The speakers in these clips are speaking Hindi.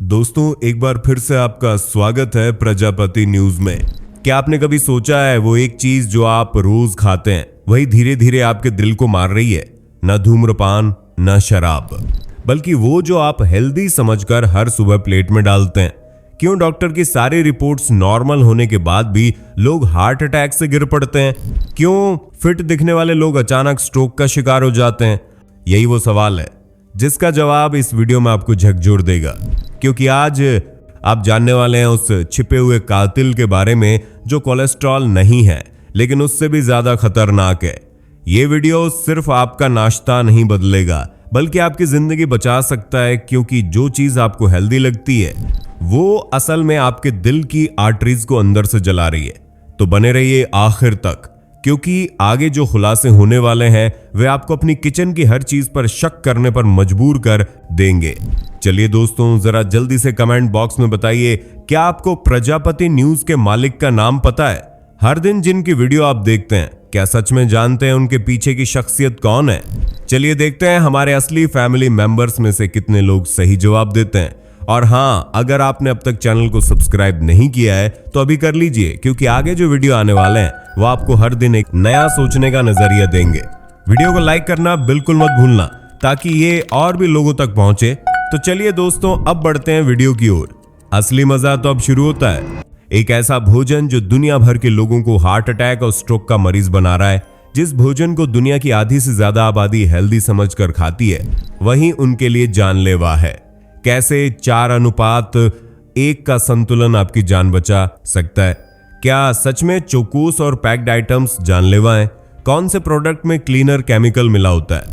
दोस्तों, एक बार फिर से आपका स्वागत है प्रजापति न्यूज में। क्या आपने कभी सोचा है वो एक चीज जो आप रोज खाते हैं वही धीरे धीरे आपके दिल को मार रही है? न धूम्रपान न शराब, बल्कि वो जो आप हेल्दी समझकर हर सुबह प्लेट में डालते हैं। क्यों डॉक्टर की सारी रिपोर्ट्स नॉर्मल होने के बाद भी लोग हार्ट अटैक से गिर पड़ते हैं? क्यों फिट दिखने वाले लोग अचानक स्ट्रोक का शिकार हो जाते हैं? यही वो सवाल है जिसका जवाब इस वीडियो में आपको झकझोर देगा, क्योंकि आज आप जानने वाले हैं उस छिपे हुए कातिल के बारे में जो कोलेस्ट्रॉल नहीं है लेकिन उससे भी ज्यादा खतरनाक है। ये वीडियो सिर्फ आपका नाश्ता नहीं बदलेगा बल्कि आपकी जिंदगी बचा सकता है, क्योंकि जो चीज आपको हेल्दी लगती है वो असल में आपके दिल की आर्टरीज को अंदर से जला रही है। तो बने रहिए आखिर तक, क्योंकि आगे जो खुलासे होने वाले हैं वे आपको अपनी किचन की हर चीज पर शक करने पर मजबूर कर देंगे। चलिए दोस्तों, जरा जल्दी से कमेंट बॉक्स में बताइए, क्या आपको प्रजापति न्यूज के मालिक का नाम पता है? हर दिन जिनकी वीडियो आप देखते हैं, क्या सच में जानते हैं उनके पीछे की शख्सियत कौन है? चलिए देखते हैं हमारे असली फैमिली मेंबर्स में से कितने लोग सही जवाब देते हैं। और हाँ, अगर आपने अब तक चैनल को सब्सक्राइब नहीं किया है तो अभी कर लीजिए, क्योंकि आगे जो वीडियो आने वाले हैं वो आपको हर दिन एक नया सोचने का नजरिया देंगे। वीडियो को लाइक करना बिल्कुल मत भूलना ताकि ये और भी लोगों तक पहुंचे। तो चलिए दोस्तों, अब बढ़ते हैं वीडियो की ओर। असली मजा तो अब शुरू होता है। एक ऐसा भोजन जो दुनिया भर के लोगों को हार्ट अटैक और स्ट्रोक का मरीज बना रहा है, जिस भोजन को दुनिया की आधी से ज्यादा आबादी हेल्दी समझकर खाती है, वही उनके लिए जानलेवा है। कैसे 4:1 का संतुलन आपकी जान बचा सकता है? क्या सच में चोकोस और पैक्ड आइटम्स जानलेवा हैं? कौन से प्रोडक्ट में क्लीनर केमिकल मिला होता है?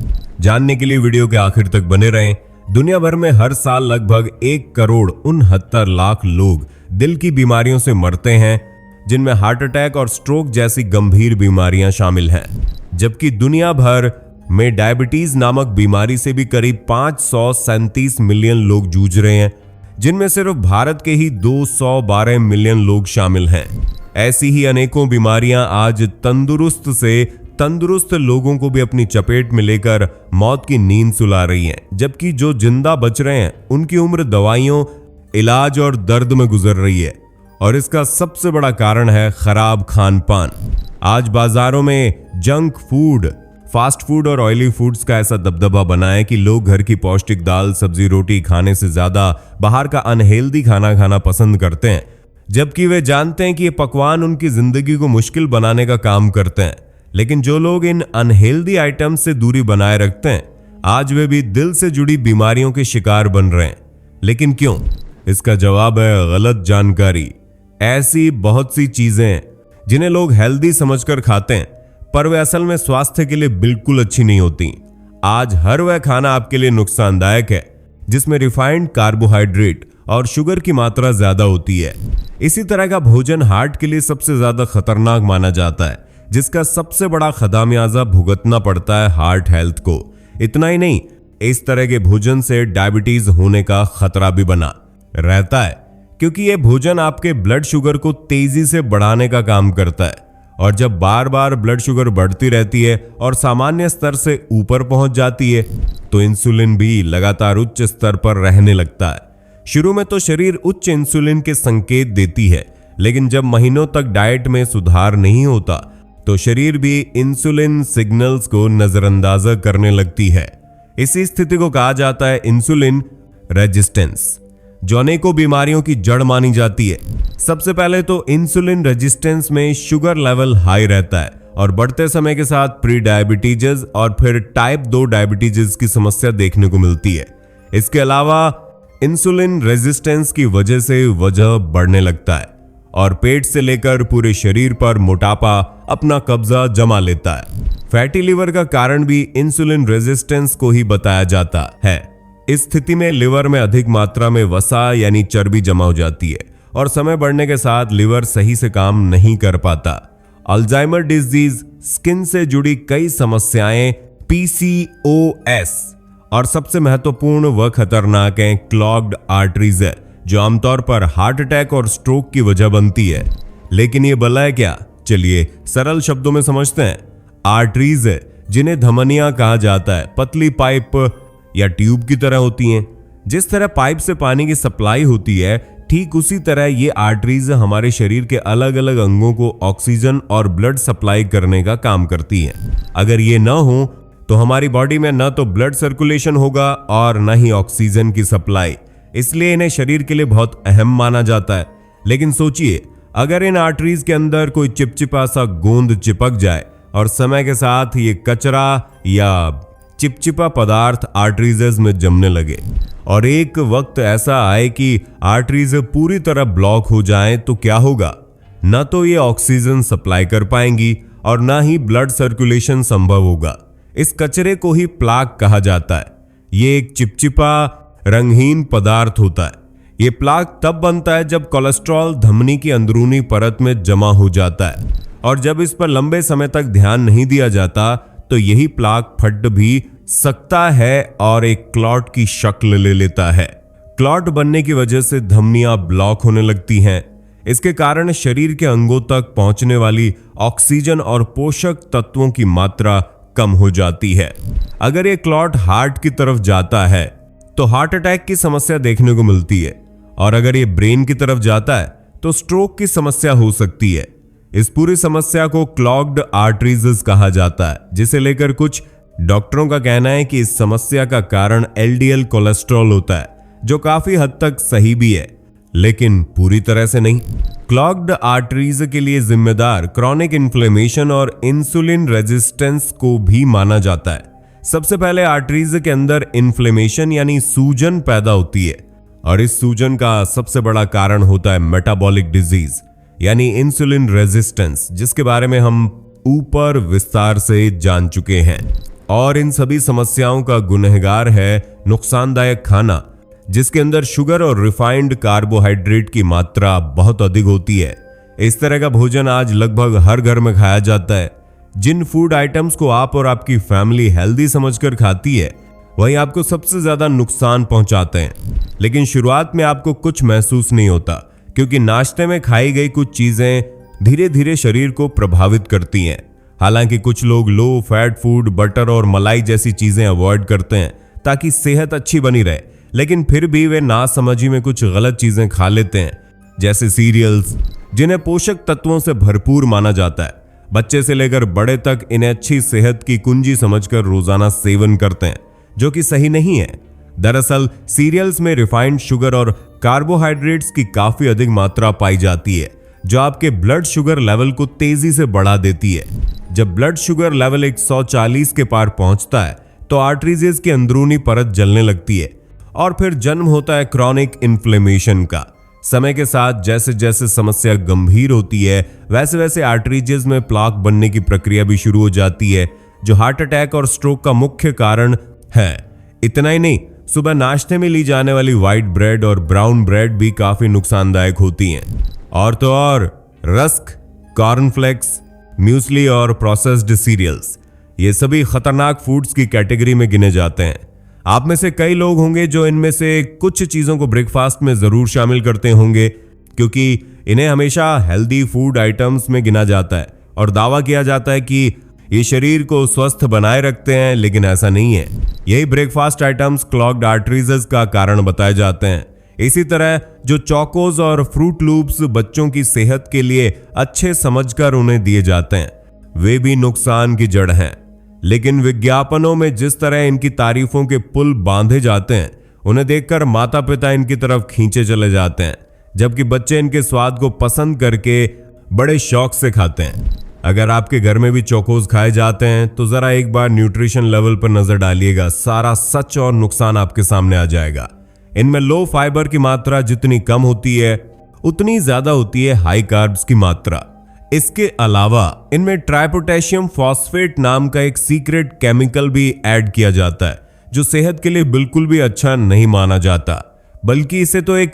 जानने के लिए वीडियो के आखिर तक बने रहें। दुनिया भर में हर साल लगभग 1,69,00,000 लोग दिल की बीमारियों से मरते हैं, जिनमें हार्ट अटैक और स्ट्रोक जैसी गंभीर बीमारियां शामिल हैं। जबकि दुनिया भर में डायबिटीज नामक बीमारी से भी करीब 537 मिलियन लोग जूझ रहे हैं, जिनमें सिर्फ भारत के ही 212 मिलियन लोग शामिल हैं। ऐसी ही अनेकों बीमारियां आज तंदुरुस्त से तंदुरुस्त लोगों को भी अपनी चपेट में लेकर मौत की नींद सुला रही हैं, जबकि जो जिंदा बच रहे हैं उनकी उम्र दवाइयों, इलाज और दर्द में गुजर रही है। और इसका सबसे बड़ा कारण है खराब खान पान। आज बाजारों में जंक फूड, फास्ट फूड और ऑयली फूड्स का ऐसा दबदबा बना है कि लोग घर की पौष्टिक दाल, सब्जी, रोटी खाने से ज्यादा बाहर का अनहेल्दी खाना खाना पसंद करते हैं, जबकि वे जानते हैं कि ये पकवान उनकी जिंदगी को मुश्किल बनाने का काम करते हैं। लेकिन जो लोग इन अनहेल्दी आइटम्स से दूरी बनाए रखते हैं, आज वे भी दिल से जुड़ी बीमारियों के शिकार बन रहे हैं। लेकिन क्यों? इसका जवाब है गलत जानकारी। ऐसी बहुत सी चीजें जिन्हें लोग हेल्दी समझकर खाते हैं, पर वे असल में स्वास्थ्य के लिए बिल्कुल अच्छी नहीं होती। आज हर वह खाना आपके लिए नुकसानदायक है जिसमें रिफाइंड कार्बोहाइड्रेट और शुगर की मात्रा ज्यादा होती है। इसी तरह का भोजन हार्ट के लिए सबसे ज्यादा खतरनाक माना जाता है, जिसका सबसे बड़ा खदामियाजा भुगतना पड़ता है हार्ट हेल्थ को। इतना ही नहीं, इस तरह के भोजन से डायबिटीज होने का खतरा भी बना रहता है, क्योंकि यह भोजन आपके ब्लड शुगर को तेजी से बढ़ाने का काम करता है। और जब बार बार ब्लड शुगर बढ़ती रहती है और सामान्य स्तर से ऊपर पहुंच जाती है, तो इंसुलिन भी लगातार उच्च स्तर पर रहने लगता है। शुरू में तो शरीर उच्च इंसुलिन के संकेत देती है, लेकिन जब महीनों तक डाइट में सुधार नहीं होता तो शरीर भी इंसुलिन सिग्नल्स को नजरअंदाज करने लगती है। इसी स्थिति को कहा जाता है इंसुलिन रेजिस्टेंस, जो अनेकों बीमारियों की जड़ मानी जाती है। सबसे पहले तो इंसुलिन रेजिस्टेंस में शुगर लेवल हाई रहता है और बढ़ते समय के साथ प्री डायबिटीज और फिर टाइप 2 डायबिटीज की समस्या देखने को मिलती है। इसके अलावा इंसुलिन रेजिस्टेंस की वजह से वजन बढ़ने लगता है और पेट से लेकर पूरे शरीर पर मोटापा अपना कब्जा जमा लेता है। फैटी लिवर का कारण भी इंसुलिन रेजिस्टेंस को ही बताया जाता है। इस स्थिति में लिवर में अधिक मात्रा में वसा यानी चर्बी जमा हो जाती है और समय बढ़ने के साथ लिवर सही से काम नहीं कर पाता। अल्जाइमर डिजीज, स्किन से जुड़ी कई समस्याएं, PCOS और सबसे महत्वपूर्ण व खतरनाक है क्लॉग्ड आर्टरीज है, जो आमतौर पर हार्ट अटैक और स्ट्रोक की वजह बनती है। लेकिन ये बला है क्या? चलिए सरल शब्दों में समझते हैं। आर्टरीज है जिन्हें धमनियां कहा जाता है, पतली पाइप या ट्यूब की तरह होती हैं, जिस तरह पाइप से पानी की सप्लाई होती है, ठीक उसी तरह ये आर्टरीज हमारे शरीर के अलग अलग अंगों को ऑक्सीजन और ब्लड सप्लाई करने का काम करती हैं। अगर ये न हो तो हमारी बॉडी में न तो ब्लड सर्कुलेशन होगा और न ही ऑक्सीजन की सप्लाई, इसलिए इन्हें शरीर के लिए बहुत अहम माना जाता है। लेकिन सोचिए, अगर इन आर्टरीज के अंदर कोई चिपचिपा सा गोंद चिपक जाए और समय के साथ ये कचरा या चिपचिपा पदार्थ आर्टरीज में जमने लगे और एक वक्त ऐसा आए कि आर्टरीज पूरी तरह ब्लॉक हो जाएं, तो क्या होगा? न तो ये ऑक्सीजन सप्लाई कर पाएंगी और न ही ब्लड सर्कुलेशन संभव होगा। इस कचरे को ही प्लाक कहा जाता है। ये एक चिपचिपा रंगहीन पदार्थ होता है। ये प्लाक तब बनता है जब कोलेस्ट्रॉल धमनी की अंदरूनी परत में जमा हो जाता है और जब इस पर लंबे समय तक ध्यान नहीं दिया जाता तो यही प्लाक फट भी सकता है और एक क्लॉट की शक्ल ले लेता है। क्लॉट बनने की वजह से धमनियां ब्लॉक होने लगती हैं। इसके कारण शरीर के अंगों तक पहुंचने वाली ऑक्सीजन और पोषक तत्वों की मात्रा कम हो जाती है। अगर ये क्लॉट हार्ट की तरफ जाता है तो हार्ट अटैक की समस्या देखने को मिलती है और अगर ये ब्रेन की तरफ जाता है तो स्ट्रोक की समस्या हो सकती है। इस पूरी समस्या को क्लॉग्ड आर्टरीज कहा जाता है, जिसे लेकर कुछ डॉक्टरों का कहना है कि इस समस्या का कारण एलडीएल कोलेस्ट्रॉल होता है, जो काफी हद तक सही भी है, लेकिन पूरी तरह से नहीं। क्लॉग्ड आर्टरीज के लिए जिम्मेदार क्रॉनिक इन्फ्लेमेशन और इंसुलिन रेजिस्टेंस को भी माना जाता है। सबसे पहले आर्टरीज के अंदर इन्फ्लेमेशन यानी सूजन पैदा होती है और इस सूजन का सबसे बड़ा कारण होता है मेटाबॉलिक डिजीज यानी इंसुलिन रेजिस्टेंस, जिसके बारे में हम ऊपर विस्तार से जान चुके हैं। और इन सभी समस्याओं का गुनहगार है नुकसानदायक खाना, जिसके अंदर शुगर और रिफाइंड कार्बोहाइड्रेट की मात्रा बहुत अधिक होती है। इस तरह का भोजन आज लगभग हर घर में खाया जाता है। जिन फूड आइटम्स को आप और आपकी फैमिली हेल्दी समझकर खाती है, वही आपको सबसे ज्यादा नुकसान पहुंचाते हैं। लेकिन शुरुआत में आपको कुछ महसूस नहीं होता, क्योंकि नाश्ते में खाई गई कुछ चीजें धीरे धीरे शरीर को प्रभावित करती हैं। हालांकि कुछ लोग लो फैट फूड, बटर और मलाई जैसी चीजें अवॉइड करते हैं ताकि सेहत अच्छी बनी रहे, लेकिन फिर भी वे नासमझी में कुछ गलत चीजें खा लेते हैं, जैसे सीरियल्स, जिन्हें पोषक तत्वों से भरपूर माना जाता है। बच्चे से लेकर बड़े तक इन्हें अच्छी सेहत की कुंजी समझकर रोजाना सेवन करते हैं, जो कि सही नहीं है। दरअसल सीरियल्स में रिफाइंड शुगर और कार्बोहाइड्रेट्स की काफी अधिक मात्रा पाई जाती है, जो आपके ब्लड शुगर लेवल को तेजी से बढ़ा देती है। जब ब्लड शुगर लेवल 140 के पार पहुंचता है तो आर्टरीज की अंदरूनी परत जलने लगती है और फिर जन्म होता है क्रॉनिक इन्फ्लेमेशन का। समय के साथ जैसे जैसे समस्या गंभीर होती है, वैसे वैसे आर्टरीज में प्लाक बनने की प्रक्रिया भी शुरू हो जाती है, जो हार्ट अटैक और स्ट्रोक का मुख्य कारण है। इतना ही नहीं, सुबह नाश्ते में ली जाने वाली व्हाइट ब्रेड और ब्राउन ब्रेड भी काफी नुकसानदायक होती हैं। और तो और रस्क, कॉर्नफ्लेक्स, म्यूसली और प्रोसेस्ड सीरियल्स, ये सभी खतरनाक फूड्स की कैटेगरी में गिने जाते हैं। आप में से कई लोग होंगे जो इनमें से कुछ चीजों को ब्रेकफास्ट में जरूर शामिल करते होंगे, क्योंकि इन्हें हमेशा हेल्दी फूड आइटम्स में गिना जाता है और दावा किया जाता है कि ये शरीर को स्वस्थ बनाए रखते हैं, लेकिन ऐसा नहीं है। यही ब्रेकफास्ट आइटम्स क्लॉग्ड आर्टरीज का कारण बताए जाते हैं। इसी तरह जो चोकोज और फ्रूट लूप्स बच्चों की सेहत के लिए अच्छे समझकर उन्हें दिए जाते हैं, वे भी नुकसान की जड़ हैं। लेकिन विज्ञापनों में जिस तरह इनकी तारीफों के पुल बांधे जाते हैं, उन्हें देखकर माता पिता इनकी तरफ खींचे चले जाते हैं, जबकि बच्चे इनके स्वाद को पसंद करके बड़े शौक से खाते हैं। अगर आपके घर में भी चोकोज खाए जाते हैं तो जरा एक बार न्यूट्रिशन लेवल पर नजर डालिएगा, सारा सच और नुकसान आपके सामने आ जाएगा। इनमें लो फाइबर की मात्रा जितनी कम होती है, उतनी ज्यादा होती है हाई कार्ब्स की मात्रा। इसके अलावा इनमें ट्राइपोटेशियम फॉस्फेट नाम का एक सीक्रेट केमिकल भी ऐड किया जाता है, जो सेहत के लिए बिल्कुल भी अच्छा नहीं माना जाता, बल्कि इसे तो एक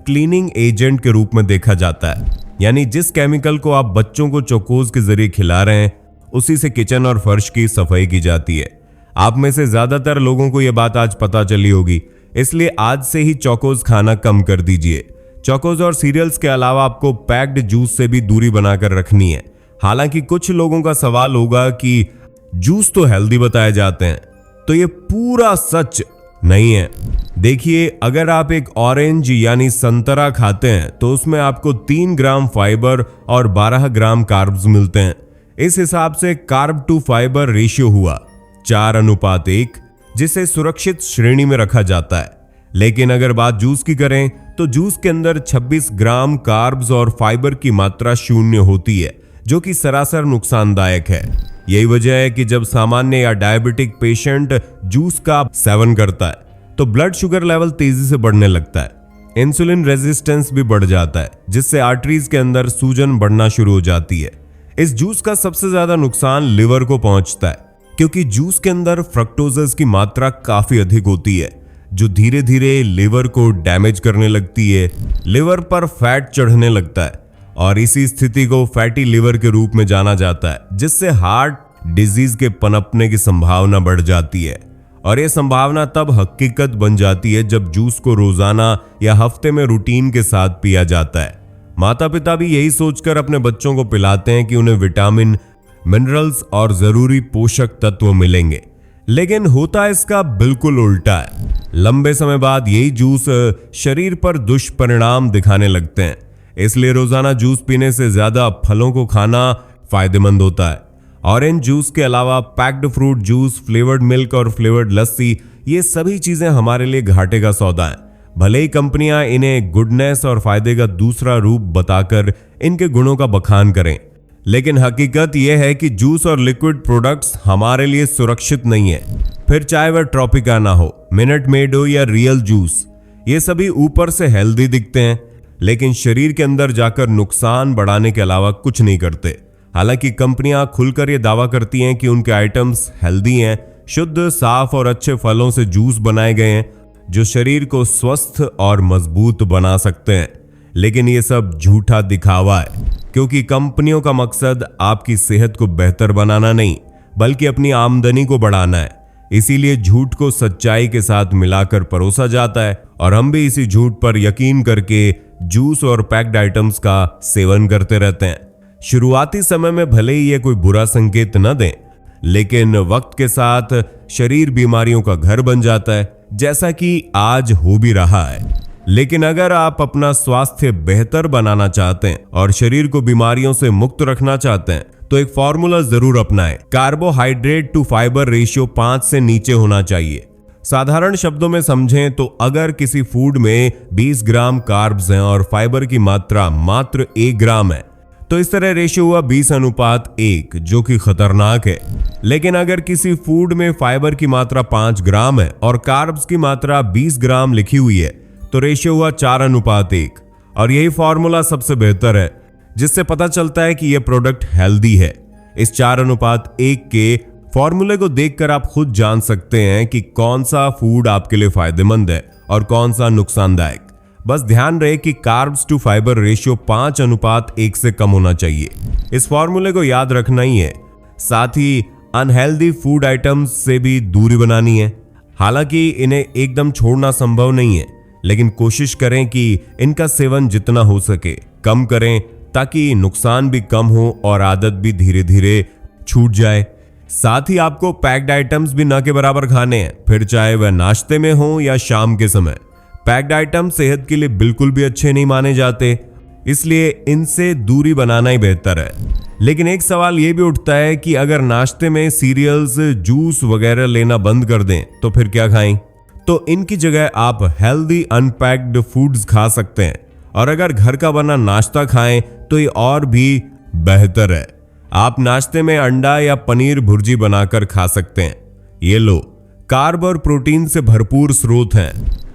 क्लीनिंग एजेंट के रूप में देखा जाता है। यानी जिस केमिकल को आप बच्चों को चोकोज के जरिए खिला रहे हैं, उसी से किचन और फर्श की सफाई की जाती है। आप में से ज्यादातर लोगों को यह बात आज पता चली होगी, इसलिए आज से ही चोकोज खाना कम कर दीजिए। चोकोज और सीरियल्स के अलावा आपको पैक्ड जूस से भी दूरी बनाकर रखनी है। हालांकि कुछ लोगों का सवाल होगा कि जूस तो हेल्दी बताए जाते हैं, तो ये पूरा सच नहीं है। देखिए, अगर आप एक ऑरेंज यानी संतरा खाते हैं तो उसमें आपको 3 ग्राम फाइबर और 12 ग्राम कार्ब्स मिलते हैं। इस हिसाब से कार्ब टू फाइबर रेशियो हुआ 4:1, जिसे सुरक्षित श्रेणी में रखा जाता है। लेकिन अगर बात जूस की करें तो जूस के अंदर 26 ग्राम कार्ब्स और फाइबर की मात्रा 0 होती है, जो कि सरासर नुकसानदायक है। यही वजह है कि जब सामान्य या डायबिटिक पेशेंट जूस का सेवन करता है तो ब्लड शुगर लेवल तेजी से बढ़ने लगता है, इंसुलिन रेजिस्टेंस भी बढ़ जाता है, जिससे आर्टरीज के अंदर सूजन बढ़ना शुरू हो जाती है। इस जूस का सबसे ज्यादा नुकसान लिवर को पहुंचता है, क्योंकि जूस के अंदर फ्रक्टोजेस की मात्रा काफी अधिक होती है, जो धीरे धीरे लिवर को डैमेज करने लगती है। लिवर पर फैट चढ़ने लगता है और इसी स्थिति को फैटी लिवर के रूप में जाना जाता है, जिससे हार्ट डिजीज के पनपने की संभावना बढ़ जाती है। और यह संभावना तब हकीकत बन जाती है जब जूस को रोजाना या हफ्ते में रूटीन के साथ पिया जाता है। माता पिता भी यही सोचकर अपने बच्चों को पिलाते हैं कि उन्हें विटामिन, मिनरल्स और जरूरी पोषक तत्व मिलेंगे, लेकिन होता इसका बिल्कुल उल्टा है। लंबे समय बाद यही जूस शरीर पर दुष्परिणाम दिखाने लगते हैं। इसलिए रोजाना जूस पीने से ज्यादा फलों को खाना फायदेमंद होता है। ऑरेंज जूस के अलावा packed fruit juice, flavoured milk और फ्लेवर्ड लस्सी, ये सभी चीजें हमारे लिए घाटे का सौदा है। भले ही कंपनियां इन्हें गुडनेस और फायदे का दूसरा रूप बताकर इनके गुणों का बखान करें, लेकिन हकीकत यह है कि जूस और लिक्विड प्रोडक्ट्स हमारे लिए सुरक्षित नहीं है। फिर चाहे वह ट्रॉपिकाना हो, मिनट मेड हो या रियल जूस, ये सभी ऊपर से हेल्दी दिखते हैं, लेकिन शरीर के अंदर जाकर नुकसान बढ़ाने के अलावा कुछ नहीं करते। हालांकि कंपनियां खुलकर ये दावा करती हैं कि उनके आइटम्स हेल्दी हैं, शुद्ध, साफ और अच्छे फलों से जूस बनाए गए हैं, जो शरीर को स्वस्थ और मजबूत बना सकते हैं। लेकिन ये सब झूठा दिखावा है, क्योंकि कंपनियों का मकसद आपकी सेहत को बेहतर बनाना नहीं, बल्कि अपनी आमदनी को बढ़ाना है। इसीलिए झूठ को सच्चाई के साथ मिलाकर परोसा जाता है और हम भी इसी झूठ पर यकीन करके जूस और पैक्ड आइटम्स का सेवन करते रहते हैं। शुरुआती समय में भले ही ये कोई बुरा संकेत न दें, लेकिन वक्त के साथ शरीर बीमारियों का घर बन जाता है, जैसा कि आज हो भी रहा है। लेकिन अगर आप अपना स्वास्थ्य बेहतर बनाना चाहते हैं और शरीर को बीमारियों से मुक्त रखना चाहते हैं, तो एक फॉर्मूला जरूर अपनाएं। कार्बोहाइड्रेट टू फाइबर रेशियो 5 से नीचे होना चाहिए। साधारण शब्दों में समझें तो अगर किसी फूड में 20 ग्राम कार्ब्स हैं और फाइबर की मात्रा मात्र 1 ग्राम है, तो इस तरह रेशियो हुआ 20:1, जो कि खतरनाक है। लेकिन अगर किसी फूड में फाइबर की मात्रा 5 ग्राम है और कार्ब्स की मात्रा 20 ग्राम लिखी हुई है, तो रेशियो हुआ 4:1। और यही फॉर्मूला सबसे बेहतर है, जिससे पता चलता है कि यह प्रोडक्ट हेल्दी है। इस 4:1 के फॉर्मूले को देखकर आप खुद जान सकते हैं कि कौन सा फूड आपके लिए फायदेमंद है और कौन सा नुकसानदायक। बस ध्यान रहे कि कार्ब्स टू फाइबर रेशियो 5:1 से कम होना चाहिए। इस फॉर्मूले को याद रखना ही है। साथ ही अनहेल्दी फूड आइटम्स से भी दूरी बनानी है। हालांकि इन्हें एकदम छोड़ना संभव नहीं है, लेकिन कोशिश करें कि इनका सेवन जितना हो सके कम करें, ताकि नुकसान भी कम हो और आदत भी धीरे धीरे छूट जाए। साथ ही आपको पैक्ड आइटम्स भी न के बराबर खाने हैं, फिर चाहे वह नाश्ते में हो या शाम के समय। पैक्ड आइटम सेहत के लिए बिल्कुल भी अच्छे नहीं माने जाते, इसलिए इनसे दूरी बनाना ही बेहतर है। लेकिन एक सवाल यह भी उठता है कि अगर नाश्ते में सीरियल्स, जूस वगैरह लेना बंद कर दें तो फिर क्या खाएं? तो इनकी जगह आप हेल्दी अनपैक्ड फूड्स खा सकते हैं, और अगर घर का बना नाश्ता खाएं तो ये और भी बेहतर है। आप नाश्ते में अंडा या पनीर भुर्जी बनाकर खा सकते हैं। ये लो, कार्ब और प्रोटीन से भरपूर स्रोत हैं।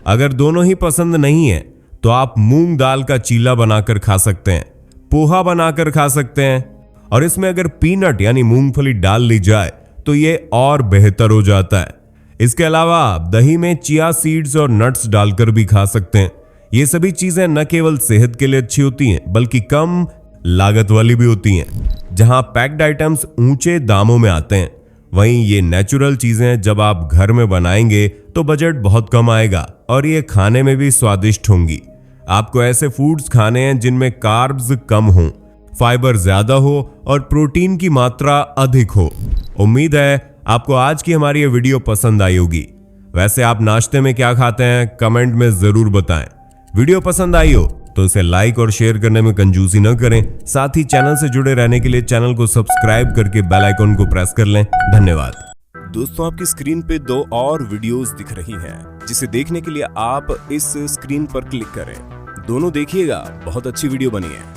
अगर दोनों ही पसंद नहीं है तो आप मूंग दाल का चीला बनाकर खा सकते हैं, पोहा बनाकर खा सकते हैं, और इसमें अगर पीनट यानी मूंगफली डाल ली जाए तो ये और बेहतर हो जाता है। इसके अलावा आप दही में चिया सीड्स और नट्स डालकर भी खा सकते हैं। ये सभी चीजें न केवल सेहत के लिए अच्छी होती हैं, बल्कि कम लागत वाली भी होती हैं। जहां पैक्ड आइटम्स ऊंचे दामों में आते हैं, वहीं ये नेचुरल चीजें जब आप घर में बनाएंगे तो बजट बहुत कम आएगा और ये खाने में भी स्वादिष्ट होंगी। आपको ऐसे फूड्स खाने हैं जिनमें कार्ब्स कम हो, फाइबर ज्यादा हो और प्रोटीन की मात्रा अधिक हो। उम्मीद है आपको आज की हमारी ये वीडियो पसंद आई होगी। वैसे आप नाश्ते में क्या खाते हैं कमेंट में जरूर बताएं। वीडियो पसंद आई हो तो इसे लाइक और शेयर करने में कंजूसी न करें। साथ ही चैनल से जुड़े रहने के लिए चैनल को सब्सक्राइब करके बेल आइकन को प्रेस कर लें। धन्यवाद। दोस्तों, आपकी स्क्रीन पे 2 और वीडियोस दिख रही हैं, जिसे देखने के लिए आप इस स्क्रीन पर क्लिक करें। दोनों देखिएगा, बहुत अच्छी वीडियो बनी है।